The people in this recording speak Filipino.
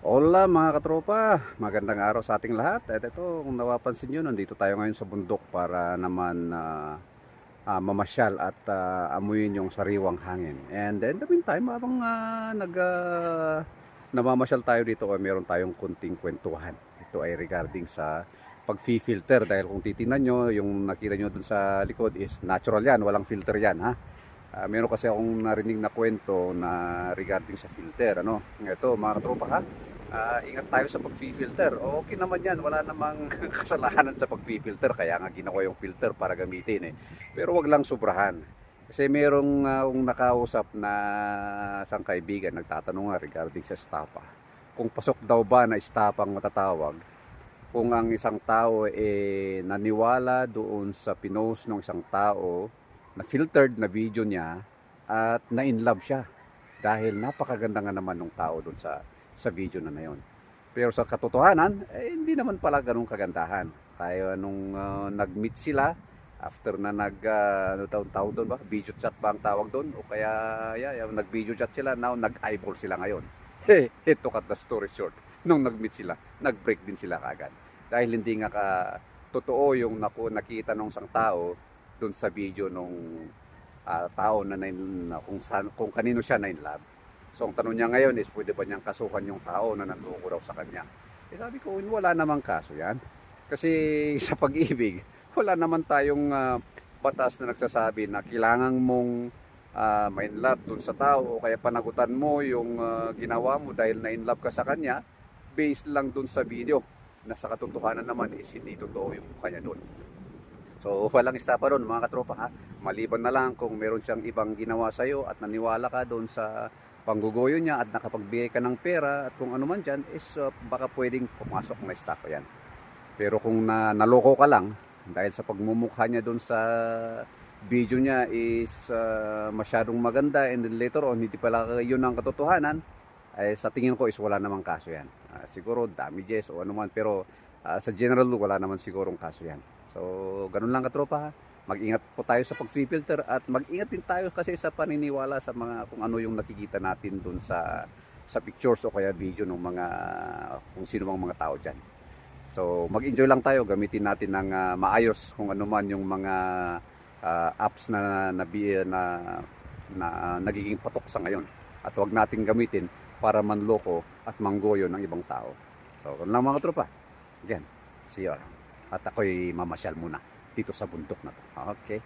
Hola mga katropa, magandang araw sa ating lahat. At ito, kung napapansin nyo, nandito tayo ngayon sa bundok para naman mamasyal at amuyin yung sariwang hangin. And in the meantime, habang namamasyal tayo dito, meron tayong kunting kwentuhan. Ito ay regarding sa pag-filter dahil kung titingnan nyo, yung nakita nyo dun sa likod is natural yan, walang filter yan ha. Meron kasi akong narinig na kwento na regarding sa filter. Ano? Ito mga katropa ha, ingat tayo sa pag-filter. Okay naman yan, wala namang kasalanan sa pag-filter. Kaya nga ginawa yung filter para gamitin eh. Pero wag lang sobrahan. Kasi merong akong nakausap na isang kaibigan nagtatanong nga regarding sa estapa. Kung pasok daw ba na estapa ang matatawag kung ang isang tao naniwala doon sa pinost ng isang tao na filtered na video niya at na-inlove siya dahil napakaganda nga naman ng tao doon sa video na yon. Pero sa katotohanan, hindi naman pala ganun kagandahan. Kaya nung nag-meet sila, after na ano tawag doon ba? Video chat ba ang tawag doon? O kaya, yung nag-video chat sila, now nag-eyeball sila ngayon. Ito cut the story short. Nung nag-meet sila, nag-break din sila kagad. Dahil hindi nga totoo yung nakita ng isang tao doon sa video nung tao na kung kanino siya na in love. So ang tanong niya ngayon is pwede ba niyang kasuhan yung tao na nanloko daw sa kanya? Sabi ko, wala namang kaso yan. Kasi sa pag-ibig, wala naman tayong batas na nagsasabi na kailangan mong ma-in love dun sa tao o kaya panagutan mo yung ginawa mo dahil na in love ka sa kanya based lang dun sa video na sa katotohanan naman is hindi totoo yung kanya dun. So walang estapa ron mga katropa ha. Maliban na lang kung meron siyang ibang ginawa sa'yo at naniwala ka doon sa panggugoyo niya at nakapagbigay ka ng pera at kung ano man dyan is baka pwedeng pumasok na estapa yan. Pero kung naloko ka lang dahil sa pagmumukha niya doon sa video niya is masyadong maganda and then later on hindi pala yun ang katotohanan, ay sa tingin ko is wala namang kaso yan. Siguro damages o ano man pero sa general wala naman sigurong kaso yan. So ganun lang katropa ha. Mag-ingat po tayo sa pag-filter at mag-ingat din tayo kasi sa paniniwala sa mga kung ano yung nakikita natin doon sa pictures o kaya video ng mga kung sino mang mga tao dyan. So mag-enjoy lang tayo, gamitin natin ng maayos kung ano man yung mga apps na nagiging patok sa ngayon. At huwag nating gamitin para manloko at manggoyo ng ibang tao. So ganun lang mga tropa. Again, see you. At ako'y mamasyal muna dito sa bundok na to. Okay?